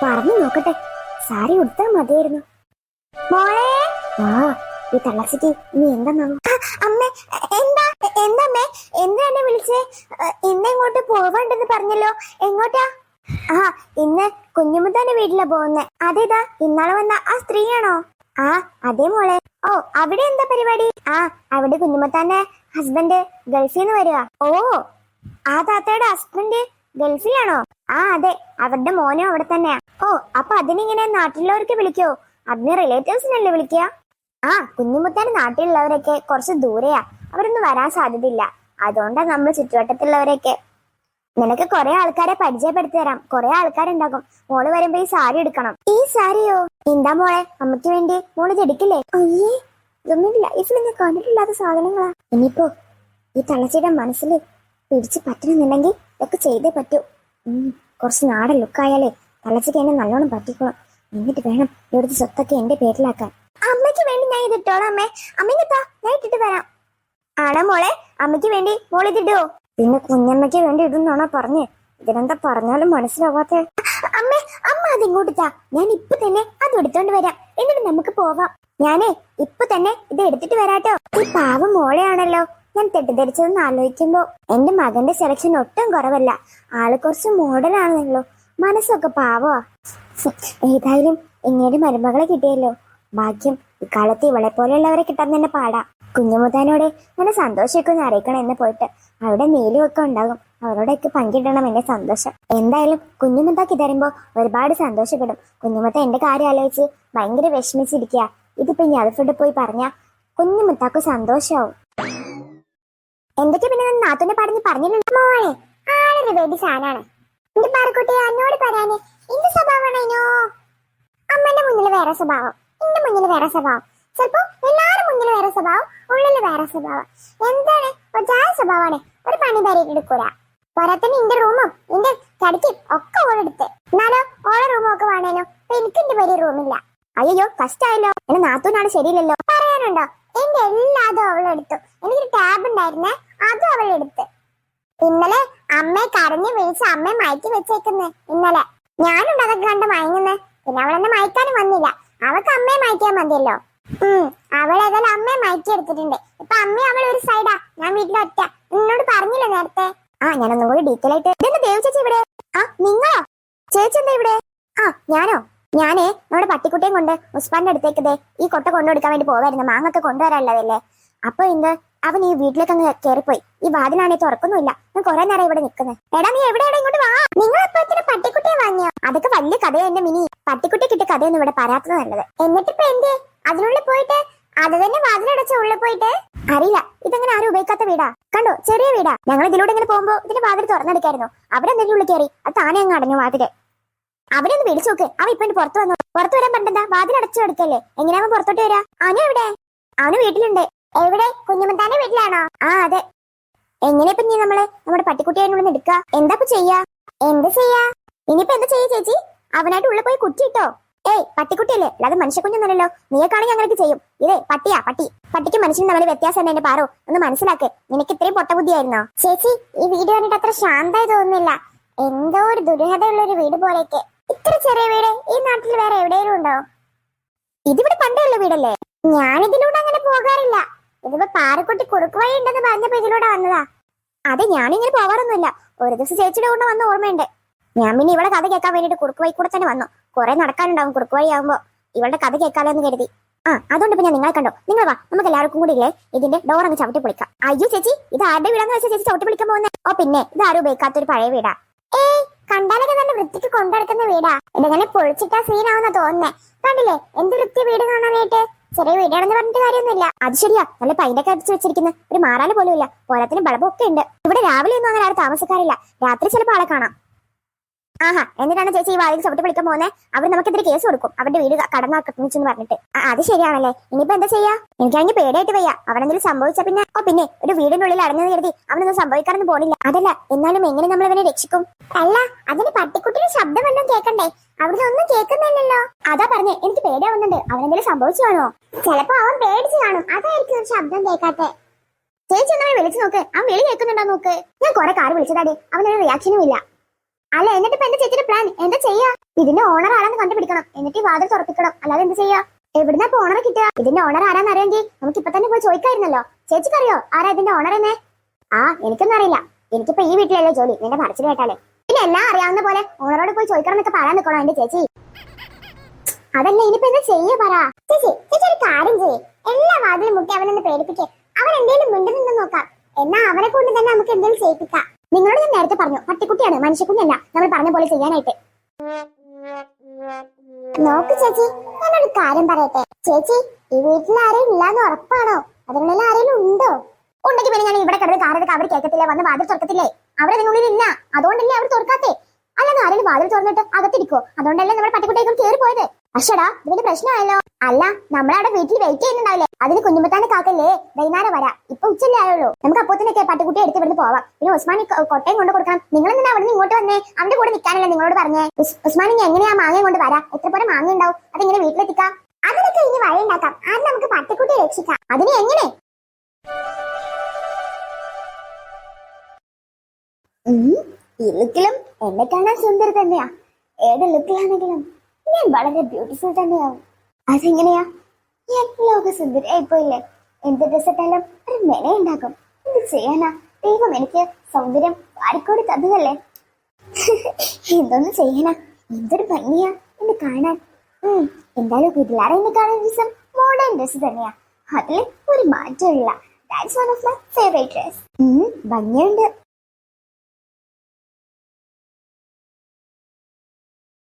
പറഞ്ഞു നോക്കട്ടെ, സാരി ഉടുത്താൽ മതിയായിരുന്നു. മോളെ, ആ ഈ തള്ളച്ചിക്ക് ഇനി എന്താണാവോ? അമ്മേ, എന്താ എന്താമ്മേ, എന്താ എന്നെ വിളിച്ചേ? ഇന്ന് ഇങ്ങോട്ട് പോവണ്ടെന്ന് പറഞ്ഞല്ലോ, എങ്ങോട്ടാ? ആ, ഇന്ന് കുഞ്ഞുമുത്താന്റെ വീട്ടിലാ പോകുന്നേ. അതേതാ ഇന്നാളെ വന്ന ആ സ്ത്രീയാണോ? ആ അതേ മോളെ. ഓ, അവിടെ എന്താ പരിപാടി? ആ, അവിടെ കുഞ്ഞുമുത്താന്റെ ഹസ്ബൻഡ് ഗൾഫിൽ നിന്ന് വരിക. ഓ, ആ താത്തയുടെ ഹസ്ബൻഡ് ഗൾഫിലാണോ? ആ അതെ, അവരുടെ മോനും അവിടെ തന്നെയാ. ഓ, അപ്പൊ അതിനിങ്ങനെ നാട്ടിലുള്ളവർക്ക് വിളിക്കോ? അതിന് റിലേറ്റീവ്സിനല്ലേ വിളിക്കുക? ആ, കുഞ്ഞുമുത്താന്റെ നാട്ടിലുള്ളവരൊക്കെ കുറച്ച് ദൂരെയാ, അവരൊന്നും വരാൻ സാധ്യതയില്ല. അതുകൊണ്ടാ നമ്മൾ ചുറ്റുവട്ടത്തുള്ളവരൊക്കെ. നിനക്ക് കുറെ ആൾക്കാരെ പരിചയപ്പെടുത്തി തരാം, കുറെ ആൾക്കാരുണ്ടാകും. മോള് വരുമ്പോ ഈ സാരി എടുക്കണം. ഈ സാരിയോ? എന്താ മോളെ, അമ്മയ്ക്ക് വേണ്ടി മോള് ഇത് എടുക്കില്ലേ? അയ്യേ, ഇതൊന്നും ലൈഫിൽ ഞാൻ കണ്ടിട്ടില്ലാത്ത സാധനങ്ങളാ. ഇനിയിപ്പോ ഈ തളച്ചിയുടെ മനസ്സിൽ പിടിച്ച് പറ്റണമെന്നുണ്ടെങ്കിൽ ഇതൊക്കെ ചെയ്തേ പറ്റൂ. കുറച്ച് നാടൻ ലുക്കായാലേ തളച്ചിക്ക് എന്നെ നല്ലോണം പറ്റിക്കോളും. എന്നിട്ട് വേണം ഇവിടുത്തെ സ്വത്തൊക്കെ എന്റെ പേരിലാക്കാൻ. അമ്മയ്ക്ക് വേണ്ടി ഞാൻ ഇതിട്ടോളാം അമ്മേ. അമ്മയ്ക്കെത്താ, ഞാൻ ഇട്ടിട്ട് വരാം. ആണോ മോളെ, അമ്മയ്ക്ക് വേണ്ടി മോൾ ഇതിടുവോ? പിന്നെ കുഞ്ഞമ്മയ്ക്ക് വേണ്ടി ഇടുന്നാണോ പറഞ്ഞേ? ഇതിനെന്താ പറഞ്ഞാലും മനസ്സിലാവാത്തെ? അമ്മേ, അമ്മ അതിങ്ങോട്ട് താ, ഞാൻ ഇപ്പൊ തന്നെ അത് എടുത്തോണ്ട് വരാം. എന്നിട്ട് നമുക്ക് പോവാം. ഞാനേ ഇപ്പൊ തന്നെ ഇത് എടുത്തിട്ട് വരാട്ടോ. ഈ പാവം മോളെയാണല്ലോ ഞാൻ തെറ്റിദ്ധരിച്ചതെന്ന് ആലോചിക്കുമ്പോ എന്റെ മകന്റെ സെലക്ഷൻ ഒട്ടും കുറവല്ല. ആള് കുറച്ച് മോഡലാണല്ലോ, മനസ്സൊക്കെ പാവമാ. ഏതായാലും ഇങ്ങയുടെ മരുമകളെ കിട്ടിയല്ലോ, ഭാഗ്യം. ഇക്കാലത്ത് ഇവളെ പോലെയുള്ളവരെ കിട്ടാൻ തന്നെ പാടാ. കുഞ്ഞുമുത്താനോട് എന്നെ സന്തോഷമൊക്കെ ഒന്ന് അറിയിക്കണം എന്ന് പോയിട്ട്. അവിടെ നീലുമൊക്കെ ഉണ്ടാകും, അവരോടൊക്കെ പങ്കിടണം എന്റെ സന്തോഷം. എന്തായാലും കുഞ്ഞുമുത്താക്കി തരുമ്പോ ഒരുപാട് സന്തോഷപ്പെടും. കുഞ്ഞുമുത്ത എന്റെ കാര്യം ആലോചിച്ച് ഭയങ്കര വിഷമിച്ചിരിക്കുക. ഇതിപ്പോ ഇനി അതുകൊണ്ട് പോയി പറഞ്ഞ കുഞ്ഞുമുത്താക്ക് സന്തോഷാവും. എന്തൊക്കെ പിന്നെ നാത്തൂന്റെ പാടിഞ്ഞ് പറഞ്ഞിട്ടുണ്ട്. മോളെ, ആളൊരു വേണ്ടി സാധനമാണ്. എന്റെ പാറക്കുട്ടി എന്നോട് പറയാന് എന്ത് സ്വഭാവമാണോ? അമ്മന്റെ മുന്നിൽ വേറെ സ്വഭാവം, എന്റെ മുന്നിൽ വേറെ സ്വഭാവം, ചിലപ്പോ എല്ലാരും മുന്നിൽ വേറെ സ്വഭാവം, ഉള്ളിൽ വേറെ സ്വഭാവം. എന്താണ് ഒജായ സ്വഭാവമാണ്. ഒരു പണി പരിയിട്ട് എടുക്കൂല. പോരാത്തന്നെ എന്റെ റൂമും എന്റെ കടിക്കും ഒക്കെ ഓളെടുത്ത്. എന്നാലോ ഓളെ റൂമും ഒക്കെ വേണേനോ? അപ്പൊ എനിക്ക് എന്റെ വലിയ റൂമില്ല. അയ്യോ, കഷ്ടായല്ലോ. എന്നെ നാത്തൂനാണ് ശരിയില്ലല്ലോ. പറയാനുണ്ടോ? എന്റെ എല്ലാതും അവളെടുത്തു. എനിക്കൊരു ടാബ് ഉണ്ടായിരുന്നേ, അതും അവളെടുത്ത്. ഇന്നലെ അമ്മയെ കരഞ്ഞു വിളിച്ച് അമ്മയെ മയക്കി വെച്ചേക്കുന്നേ. ഇന്നലെ ഞാനുണ്ട് അതൊക്കെ കണ്ട് മയങ്ങുന്നേ. പിന്നെ അവളെന്നെ മയക്കാനും വന്നില്ല. അവൾക്ക് അമ്മയെ മയക്കാൻ മതിയല്ലോ. അവളേതായാലും അമ്മയെ മയക്കി എടുത്തിട്ടുണ്ട്. ഇപ്പൊ അമ്മ അവൾ ഒരു സൈഡാ, ഞാൻ വീട്ടിലൊറ്റ. എന്നോട് പറഞ്ഞില്ലേ നേരത്തെ? ആ, ഞാനൊന്നും കൂടി ഡീറ്റെയിൽ ആയിട്ട്. ഇതെന്താ ദേവ് ചേച്ചി ഇവിടെ? ആ, നിങ്ങളോ? ചേച്ചി എന്താ ഇവിടെ? ആ, ഞാനോ? ഞാനേ നമ്മുടെ പട്ടിക്കുട്ടിയും കൊണ്ട് ഉസ്മാന്റെ അടുത്തേക്ക് ദേ ഈ കൊട്ട കൊണ്ടുകൊടുക്കാൻ വേണ്ടി പോവായിരുന്നു. മാങ്ങൊക്കെ കൊണ്ടുവരാനുള്ളതല്ലേ. അപ്പൊ എന്ത് അവൻ ഈ വീട്ടിലേക്ക് അങ്ങ് കയറിപ്പോയി. ഈ വാതിലാണെ തുറക്കുന്നില്ല. ഞാൻ കുറെ നേരം ഇവിടെ നിൽക്കുന്നത്. എടാ, നീ എവിടെയാണ്? ഇങ്ങോട്ട് വാ. നിങ്ങൾ എപ്പോഴത്തേന് പട്ടിക്കുട്ടിയെ വാങ്ങിയോ? അതൊക്കെ വലിയ കഥയാ എന്റെ മിനി. പട്ടിക്കുട്ടി കിട്ടിയ കഥയൊന്നും ഇവിടെ പറയാത്തത് നല്ലത്. എന്നിട്ടിപ്പോ എന്തേ അതിനുള്ളിൽ പോയിട്ട് അത് തന്നെ വാതിലടച്ച ഉള്ളിൽ പോയിട്ട്? അറിയില്ല, ഇതെങ്ങനെ ആരും ഉപയോഗിക്കാത്ത വീടാ. കണ്ടോ, ചെറിയ വീടാ. ഞങ്ങൾ ഇതിലൂടെ ഇങ്ങനെ പോകുമ്പോ ഇതിന്റെ വാതിൽ തുറന്നെടുക്കായിരുന്നു. അവിടെ എന്തെങ്കിലും ഉള്ളിൽ കയറി അത് താനെ അങ്ങ് അടഞ്ഞു വാതില്. അവനെ ഒന്ന് വിളിച്ചു നോക്ക്. അവൻ ഇപ്പൊ പുറത്തു വന്നു. പുറത്തു വരാൻ പറ്റണ്ട, വാതിൽ അടച്ചു എടുക്കല്ലേ. എങ്ങനെയാ പുറത്തോട്ട് വരാ? അവന് എവിടെ? അവന് വീട്ടിലുണ്ട്. എവിടെ? കുഞ്ഞുമുത്താന്റെ വീട്ടിലാണോ? ആ അതെ. എങ്ങനെയാ ഇപ്പൊ നമ്മുടെ പട്ടിക്കുട്ടിയെ ഇവിടെ എടുക്ക? എന്താ ഇപ്പൊ ചെയ്യാ? എന്ത് ചെയ്യാ? ഇനിയിപ്പോ എന്താ ചെയ്യാ ചേച്ചി? അവനായിട്ട് ഉള്ളിൽ പോയി കുറ്റിയിട്ടോ? ഏയ്, പട്ടിക്കുട്ടിയല്ലേ, അല്ലാതെ മനുഷ്യക്കുഞ്ഞൊന്നല്ലോ. നീക്കാണെങ്കിൽ അങ്ങനെയൊക്കെ ചെയ്യും. ഇതേ പട്ടിയാ, പട്ടി. പട്ടിക്കും മനുഷ്യനും തമ്മിൽ വ്യത്യാസം എന്റെ പാറോ, ഒന്ന് മനസ്സിലാക്ക്. നിനക്ക് ഇത്രയും പൊട്ടബുദ്ധിയായിരുന്നോ? ചേച്ചി, ഈ വീട് കണ്ടിട്ട് അത്ര ശാന്തമായി തോന്നുന്നില്ല. എന്തോ ഒരു ദുരൂഹതയുള്ള ഒരു വീട് പോലെയൊക്കെ. ഇത്ര ചെറിയ വീട് ഈ നാട്ടിൽ വേറെ എവിടെയെങ്കിലും ഉണ്ടോ? ഇതിവിടെ പണ്ടുള്ള വീടല്ലേ? ഞാനിതിലൂടെ അങ്ങനെ പോകാറില്ല. ഇതിപ്പോ പാറക്കുട്ടി കുറുക്ക് വഴി ഉണ്ടെന്ന് പറഞ്ഞപ്പോ ഇതിലൂടെ വന്നതാ. അതെ, ഞാനിങ്ങനെ പോകാറൊന്നുമില്ല. ഒരു ദിവസം ചേച്ചിയുടെ കൂടെ വന്ന ഓർമ്മയുണ്ട്. ഞാൻ പിന്നെ ഇവിടെ കഥ കേൾക്കാൻ വേണ്ടിട്ട് കുറുക്ക് വഴി കൂടെ തന്നെ വന്നു. കുറെ നടക്കാനുണ്ടാവും കുറുക്ക് വഴി ആവുമ്പോ. ഇവളുടെ കഥ കേൾക്കാലോ എന്ന് കരുതി. അതുകൊണ്ട് ഇപ്പൊ ഞാൻ നിങ്ങളെ കണ്ടോ. നിങ്ങൾ വാ, നമുക്ക് എല്ലാവർക്കും കൂടി ഇല്ലേ ഇതിന്റെ ഡോർ അങ്ങ് ചവിട്ടി പൊളിക്കാം. അയ്യോ ചേച്ചി, ഇത് ആരുടെ വീടാന്ന് വെച്ചാൽ ചേച്ചി ചവിട്ടി പൊളിക്കാൻ പോകുന്നേ? ഓ പിന്നെ, ഇത് ആരും ഉപയോഗിക്കാത്തൊരു പഴയ വീടാ. ഏയ്, കണ്ടാലൊക്കെ നല്ല വൃത്തിക്ക് കൊണ്ടുനടക്കുന്ന വീടാ. ഇതങ്ങനെ പൊളിച്ചിട്ടാ സീനാവുന്ന തോന്നുന്നേ. കണ്ടില്ലേ എന്ത് വൃത്തി വീട് കാണാനായിട്ട്. ചെറിയ വീടാണെന്ന് പറഞ്ഞിട്ട് കാര്യമൊന്നുമില്ല. അത് ശരിയാ, നല്ല പൈൻ്റൊക്കെ അടിച്ചു വെച്ചിരിക്കുന്ന ഒരു മാറാല് പോലും ഇല്ല. പോരാത്തിന് ബൾബൊക്കെ ഉണ്ട്. ഇവിടെ രാവിലെ ഒന്നും അങ്ങനെ ആരും താമസക്കാരില്ല. രാത്രി ചിലപ്പോൾ ആളെ കാണാം. ആഹാ, എന്നിട്ടാണ് ചേച്ചി ഈ വാതിൽ ചവിട്ടി പിടിക്കാൻ പോകുന്നത്? അവർ നമുക്കെതിരെ കേസ് കൊടുക്കും, അവരുടെ വീട് കടന്നാക്രമിച്ചെന്ന് പറഞ്ഞിട്ട്. അത് ശരിയാണല്ലേ. ഇനിയിപ്പോ എന്താ ചെയ്യാ? എനിക്കാണെങ്കിൽ പേടിയായിട്ട് വയ്യ. അവനെന്തെങ്കിലും സംഭവിച്ച പിന്നെ ഒരു വീടിന്റെ ഉള്ളിൽ അടഞ്ഞു കരുതി അവനൊന്നും സംഭവിക്കാനൊന്നും പോണില്ല. അതല്ല, എന്നാലും എങ്ങനെ നമ്മൾ അവനെ രക്ഷിക്കും? അല്ല, അതിന് പട്ടിക്കുട്ടിയുടെ ശബ്ദം വല്ലതും കേൾക്കണ്ടേ? അവിടെ ഒന്നും കേൾക്കുന്നില്ലല്ലോ. അതാ പറഞ്ഞേ, എനിക്ക് പേടിയാവുന്നുണ്ട്. അവനെന്തെങ്കിലും സംഭവിച്ചു കാണോ? ചിലപ്പോ അവൻ പേടിച്ചു കാണും, അതായിരിക്കും ഒരു ശബ്ദം കേൾക്കാത്തെ. ചേച്ചി ഒന്നവനെ വിളിച്ചു നോക്ക്, അവൻ വിളി കേൾക്കുന്നുണ്ടോ നോക്ക്. ഞാൻ കുറെ കാർ വിളിച്ചതാടി, അവനൊരു റിയാക്ഷനും ഇല്ല. അല്ല എന്നിട്ട് ഇപ്പൊ എന്റെ ചേച്ചിയുടെ പ്ലാൻ എന്താ ചെയ്യാ? ഇതിന്റെ ഓണർ ആരാന്ന് കണ്ടുപിടിക്കണം, എന്നിട്ട് ഈ വാതിൽ തുറപ്പിക്കണം. അല്ലാതെ എന്ത് ചെയ്യാ? എവിടുന്നാ ഇപ്പൊ ഓണറെ കിട്ടുക? ഇതിന്റെ ഓണർ ആരാന്ന് അറിയെങ്കിൽ നമുക്ക് ഇപ്പൊ തന്നെ പോയി ചോദിക്കായിരുന്നല്ലോ. ചേച്ചിക്കറിയോ ആരാ ഇതിന്റെ ഓണർ എന്നേ? ആ എനിക്കൊന്നും അറിയില്ല. എനിക്കിപ്പോ ഈ വീട്ടിലല്ലേ ജോലി, നിന്റെ പറച്ചിൽ കേട്ടാലേ. പിന്നെ എല്ലാം അറിയാവുന്ന പോലെ ഓണറോട് പോയി ചോദിക്കണം എന്നൊക്കെ പറയാൻ നിൽക്കണോ എന്റെ ചേച്ചി? അതല്ല ഇനിയിപ്പോ എന്താ ചെയ്യ പറ. ചേച്ചി ചേച്ചി ഒരു കാര്യം ചെയ്യേ, എല്ലാ വാതിലും മുട്ടി അവനൊന്ന് പേടിപ്പിക്കേ. അവൻ എന്തെങ്കിലും മിണ്ടുന്നുണ്ടെന്ന് നോക്കാം, എന്നാ അവനെ കൊണ്ട് തന്നെ നമുക്ക് എന്തെങ്കിലും ചെയ്യിപ്പിക്കാം. നിങ്ങളോട് ഞാൻ നേരത്തെ പറഞ്ഞു, പട്ടിക്കുട്ടിയാണ്, മനുഷ്യക്കുഞ്ഞല്ല. നമ്മൾ പറഞ്ഞ പോലെ ചെയ്യാനായിട്ട്. നോക്ക് ചേച്ചി, ഞാനൊരു കാര്യം പറയട്ടെ. ചേച്ചി ഈ വീട്ടിൽ ആരെയും ഇല്ലാന്ന് ഉറപ്പാണോ? അതിനുള്ളിൽ ആരെങ്കിലും ഉണ്ടോ? ഉണ്ടെങ്കിൽ പിന്നെ ഞാൻ ഇവിടെ കിടന്ന് കാറൊക്കെ അവർ കേൾക്കത്തില്ലേ, വന്ന് വാതിൽ തുറക്കത്തില്ലേ? അവിടെ നിങ്ങളുള്ളിൽ ഇല്ല, അതുകൊണ്ടല്ലേ അവർ തുറക്കാത്തേ. അല്ലാതെ ആരെങ്കിലും വാതിൽ തുറന്നിട്ട് അകത്തിരിക്കോ? അതുകൊണ്ടല്ലേ നമ്മുടെ പട്ടിക്കുട്ടിയേക്കും കയറി പോയത്. അശ്വടാ ഇതിന്റെ പ്രശ്നമായല്ലോ. അല്ല നമ്മളവിടെ വീട്ടിൽ വെയിറ്റ് ചെയ്യുന്നുണ്ടാവില്ലേ? അതിന് കുഞ്ഞുമ്പത്താന്റെ കാക്കല്ലേ വൈകുന്നേരം വരാം. ഇപ്പൊ ഉച്ചല്ലേ ആയുള്ളൂ. നമുക്ക് അപ്പോത്തിനൊക്കെ പട്ടിക്കുട്ടി എടുത്ത് ഇവിടുന്ന് പോവാം. പിന്നെ ഉസ്മാനി കൊട്ടയും കൊണ്ട് കൊടുക്കണം. നിങ്ങൾ എന്തിനാ അവിടെ നിന്ന് ഇങ്ങോട്ട് വന്നേ? അവന്റെ കൂടെ നിൽക്കാനല്ലേ നിങ്ങളോട് പറഞ്ഞേ. ഉസ്മാനി എങ്ങനെയാ മാങ്ങയും കൊണ്ട് വരാം? എത്ര പോലെ മാങ്ങ ഉണ്ടാവും? അതെങ്ങനെ വീട്ടിലെത്തിക്കാം? അതിനൊക്കെ ഇനി വഴി ഉണ്ടാക്കാം. ആദ്യം നമുക്ക് പട്ടിക്കുട്ടിയെ രക്ഷിക്കാം. അതിന് എങ്ങനെ? ഈ ലുക്കിലും എന്നെ കാണാൻ സുന്ദരി തന്നെയാ. ഏത് ലുക്കിലാണെങ്കിലും ഞാൻ വളരെ ബ്യൂട്ടിഫുൾ തന്നെയാവും. അതെങ്ങനെയാ? ഞാൻ ലോക സുന്ദരിയായിപ്പോയില്ലേ? എന്ത് ഡ്രസ് ഇട്ടാലും ഒരു മെന ഉണ്ടാക്കും. എന്ത് ചെയ്യാനാ? ദൈവം എനിക്ക് സൗന്ദര്യം വാരിക്കോടി തന്നതല്ലേ. എന്തോന്ന് ചെയ്യാനാ? എന്തൊരു ഭംഗിയാ എന്നെ കാണാൻ. എന്തായാലും പിള്ളേരെ എന്നെ കാണാൻ ദിവസം മോഡേൺ ഡ്രസ് തന്നെയാ. അതിൽ ഒരു മാറ്റമില്ല. That's one of my favourite dress. ഭംഗിയുണ്ട്.